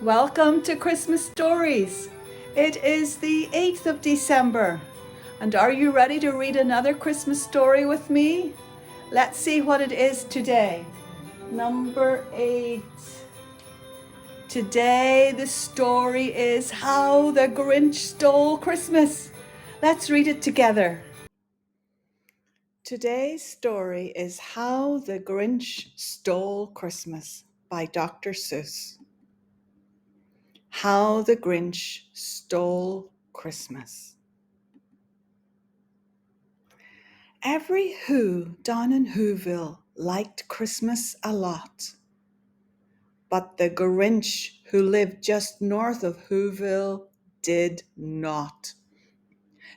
Welcome to Christmas Stories. It is the 8th of December. And are you ready to read another Christmas story with me? Let's see what it is today. Number 8. Today the story is How the Grinch Stole Christmas. Let's read it together. Today's story is How the Grinch Stole Christmas by Dr. Seuss. How the Grinch Stole Christmas. Every Who down in Whoville liked Christmas a lot, but the Grinch who lived just north of Whoville did not.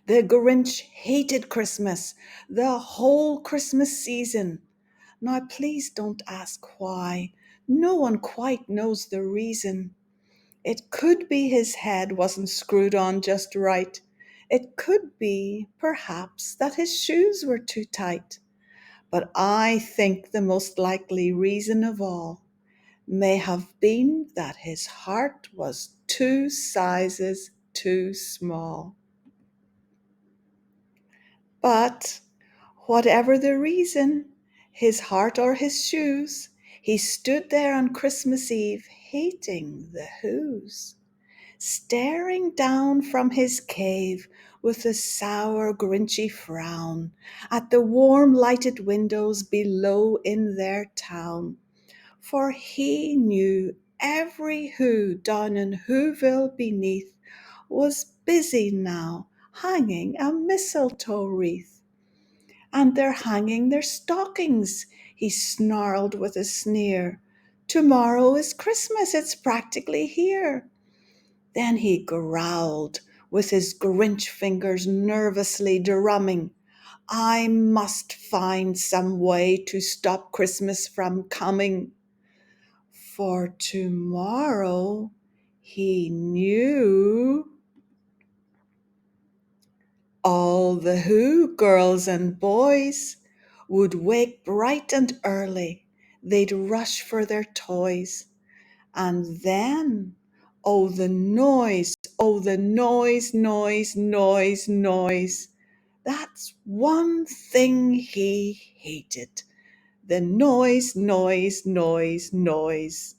The Grinch hated Christmas, the whole Christmas season. Now please don't ask why. No one quite knows the reason. It could be his head wasn't screwed on just right. It could be, perhaps, that his shoes were too tight. But I think the most likely reason of all may have been that his heart was 2 sizes too small. But whatever the reason, his heart or his shoes, he stood there on Christmas Eve hating the Whos, staring down from his cave with a sour, grinchy frown at the warm lighted windows below in their town. For he knew every Who down in Whoville beneath was busy now hanging a mistletoe wreath. And they're hanging their stockings, he snarled with a sneer. Tomorrow is Christmas, it's practically here. Then he growled, with his Grinch fingers nervously drumming. I must find some way to stop Christmas from coming. For tomorrow, he knew, all the Who girls and boys would wake bright and early. They'd rush for their toys. And then, oh, the noise, noise, noise, noise. That's one thing he hated. The noise, noise, noise, noise.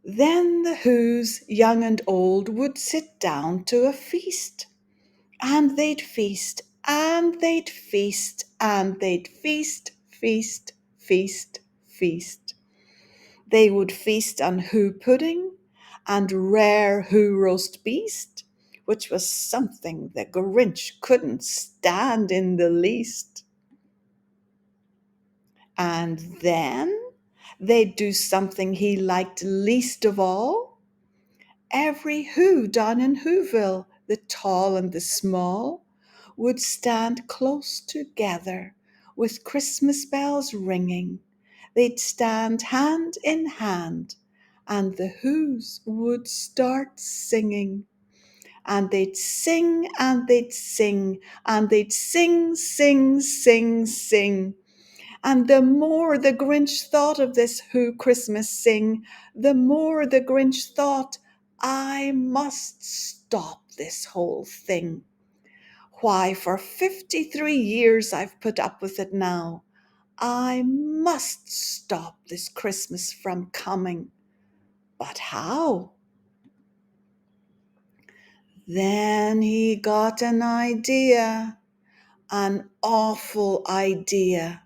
Then the Whos, young and old, would sit down to a feast. And they'd feast, and they'd feast, and they'd feast, feast, feast, feast. They would feast on Who pudding and rare Who roast beast, which was something the Grinch couldn't stand in the least. And then they'd do something he liked least of all. Every Who down in Whoville, the tall and the small, would stand close together with Christmas bells ringing. They'd stand hand in hand, and the Whos would start singing. And they'd sing, and they'd sing, and they'd sing, sing, sing, sing. And the more the Grinch thought of this Who Christmas sing, the more the Grinch thought, I must stop this whole thing. Why, for 53 years I've put up with it now. I must stop this Christmas from coming. But how? Then he got an idea, an awful idea.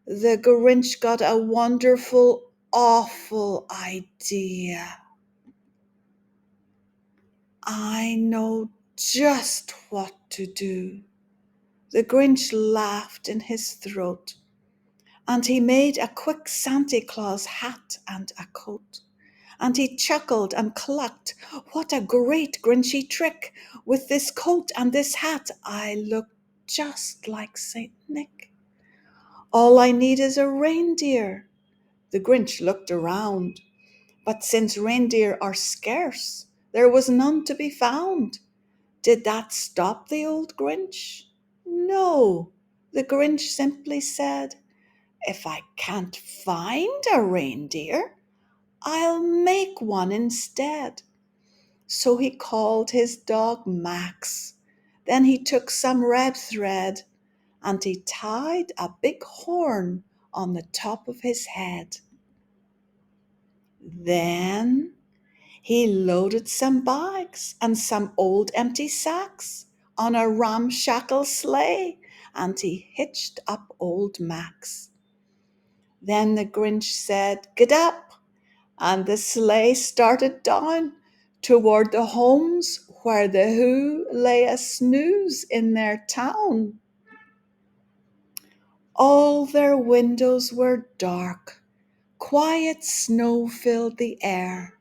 The Grinch got a wonderful, awful idea. I know just what to do. The Grinch laughed in his throat, and he made a quick Santa Claus hat and a coat. And he chuckled and clucked, what a great Grinchy trick! With this coat and this hat, I look just like Saint Nick. All I need is a reindeer. The Grinch looked around, but since reindeer are scarce, there was none to be found. Did that stop the old Grinch? No, the Grinch simply said, if I can't find a reindeer, I'll make one instead. So he called his dog Max. Then he took some red thread and he tied a big horn on the top of his head. Then he loaded some bags and some old empty sacks on a ramshackle sleigh and he hitched up old Max. Then the Grinch said, "Get up!" and the sleigh started down toward the homes where the Who lay a snooze in their town. All their windows were dark, quiet snow filled the air.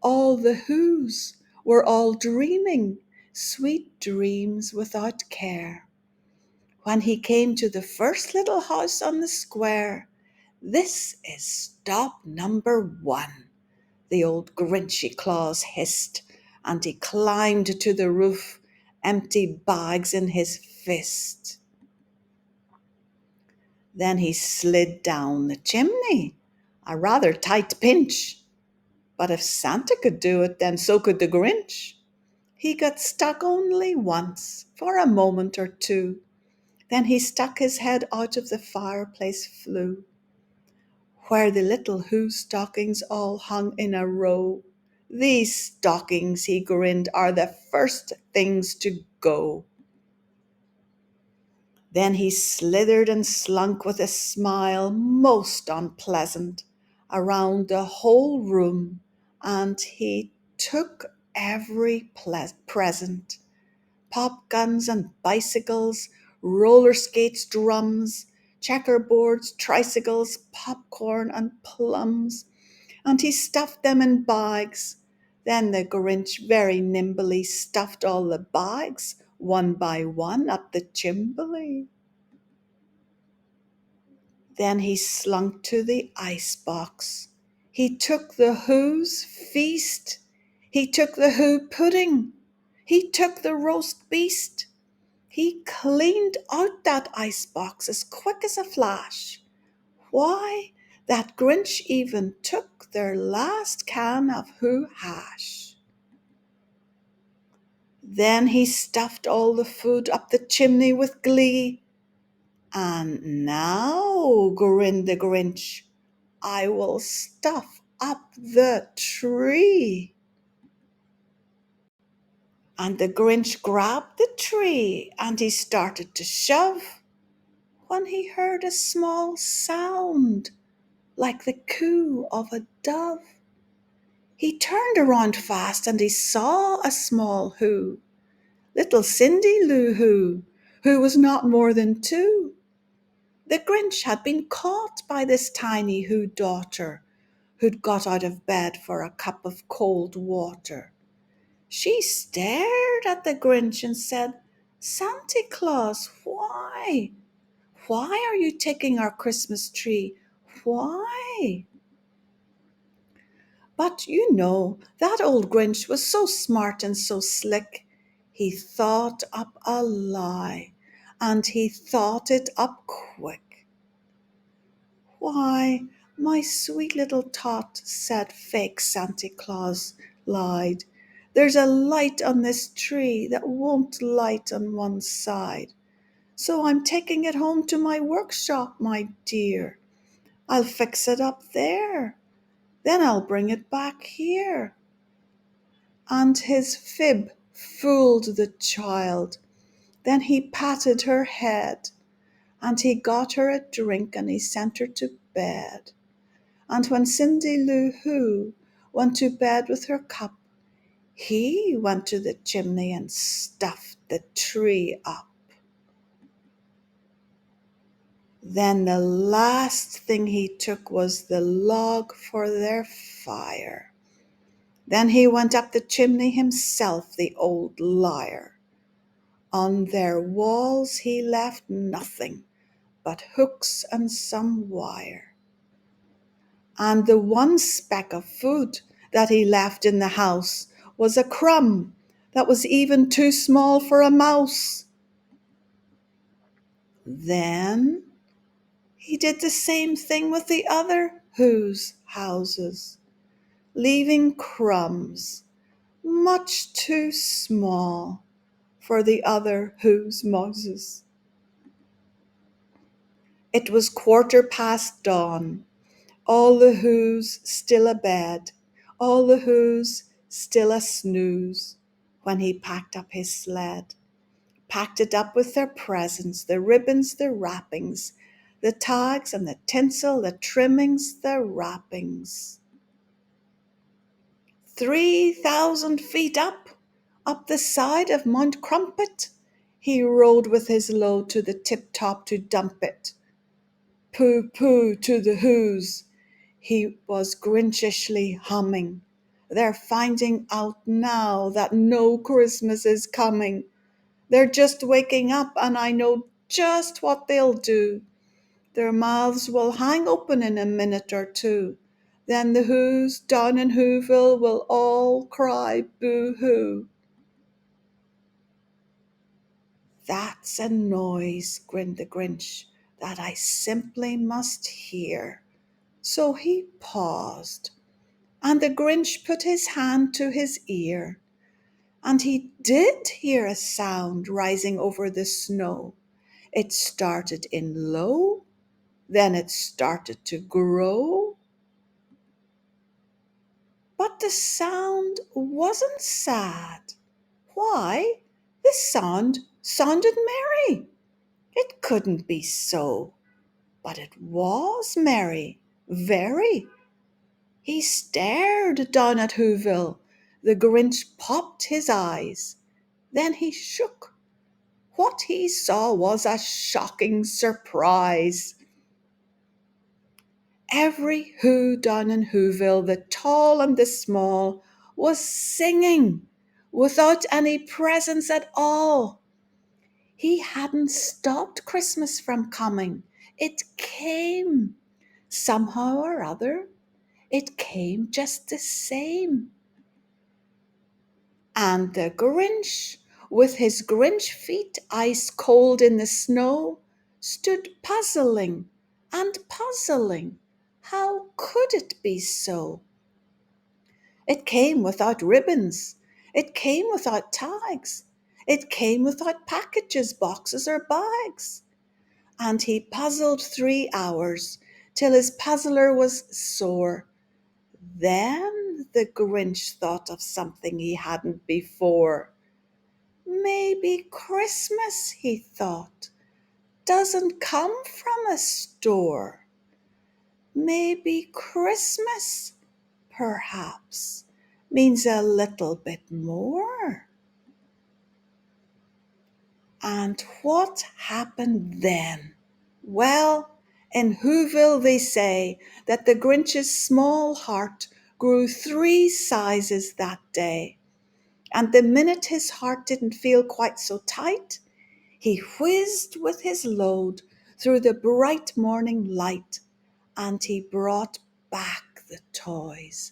All the Whos were all dreaming sweet dreams without care. When he came to the first little house on the square, "This is stop number 1," the old Grinchy Claus hissed, and he climbed to the roof, empty bags in his fist. Then he slid down the chimney, a rather tight pinch. But if Santa could do it, then so could the Grinch. He got stuck only once, for a moment or two. Then he stuck his head out of the fireplace flue, where the little Who stockings all hung in a row. "These stockings," he grinned, "are the first things to go." Then he slithered and slunk with a smile most unpleasant around the whole room, and he took every present: pop guns and bicycles, roller skates, drums, checkerboards, tricycles, popcorn and plums, and he stuffed them in bags. Then the Grinch very nimbly stuffed all the bags, one by one, up the chimbley. Then he slunk to the ice box. He took the Who's feast. He took the Who pudding. He took the roast beast. He cleaned out that ice box as quick as a flash. Why, that Grinch even took their last can of Who hash. Then he stuffed all the food up the chimney with glee. "And now," grinned the Grinch, "I will stuff up the tree." And the Grinch grabbed the tree and he started to shove when he heard a small sound like the coo of a dove. He turned around fast and he saw a small Who, little Cindy Lou who was not more than 2. The Grinch had been caught by this tiny Who daughter who'd got out of bed for a cup of cold water. She stared at the Grinch and said, "Santa Claus, why? Why are you taking our Christmas tree? Why?" But you know, that old Grinch was so smart and so slick. He thought up a lie, and he thought it up quick. "Why, my sweet little tot," said fake Santa Claus, lied, "there's a light on this tree that won't light on one side. So I'm taking it home to my workshop, my dear. I'll fix it up there. Then I'll bring it back here." And his fib fooled the child. Then he patted her head, and he got her a drink, and he sent her to bed. And when Cindy Lou Who went to bed with her cup, he went to the chimney and stuffed the tree up. Then the last thing he took was the log for their fire. Then he went up the chimney himself, the old liar. On their walls he left nothing but hooks and some wire. And the one speck of food that he left in the house was a crumb that was even too small for a mouse. Then he did the same thing with the other Who's houses. leaving crumbs much too small for the other Who's Moses. It was 1/4 past dawn, all the Who's still abed, all the Who's still a snooze, when he packed up his sled. Packed it up with their presents, the ribbons, the wrappings, the tags and the tinsel, the trimmings, the wrappings. 3,000 feet up the side of Mount Crumpet, he rode with his load to the tip-top to dump it. Pooh, pooh to the Who's, he was Grinchishly humming. They're finding out now that no Christmas is coming. They're just waking up, and I know just what they'll do. Their mouths will hang open in a minute or two. Then the Who's down in Whoville will all cry boo-hoo. That's a noise, grinned the Grinch, that I simply must hear. So he paused, and the Grinch put his hand to his ear, and he did hear a sound rising over the snow. It started in low, then it started to grow. But the sound wasn't sad. Why? The sound sounded merry. It couldn't be so. But it was merry, very. He stared down at Whoville. The Grinch popped his eyes. Then he shook. What he saw was a shocking surprise. Every Who down in Whoville, the tall and the small, was singing without any presents at all. He hadn't stopped Christmas from coming. It came. Somehow or other, it came just the same. And the Grinch, with his Grinch feet ice cold in the snow, stood puzzling and puzzling. How could it be so? It came without ribbons. It came without tags. It came without packages, boxes, or bags. And he puzzled 3 hours till his puzzler was sore. Then the Grinch thought of something he hadn't before. Maybe Christmas, he thought, doesn't come from a store. Maybe Christmas, perhaps, means a little bit more. And what happened then? Well, in Whoville they say that the Grinch's small heart grew 3 sizes that day. And the minute his heart didn't feel quite so tight, he whizzed with his load through the bright morning light, and he brought back the toys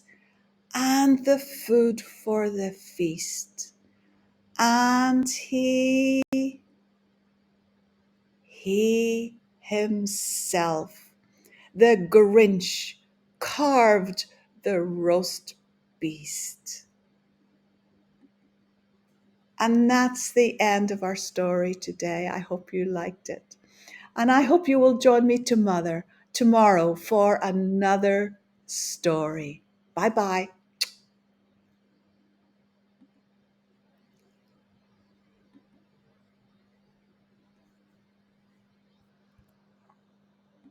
and the food for the feast. And he himself, the Grinch, carved the roast beast. And that's the end of our story today. I hope you liked it. And I hope you will join me tomorrow for another story. Bye-bye.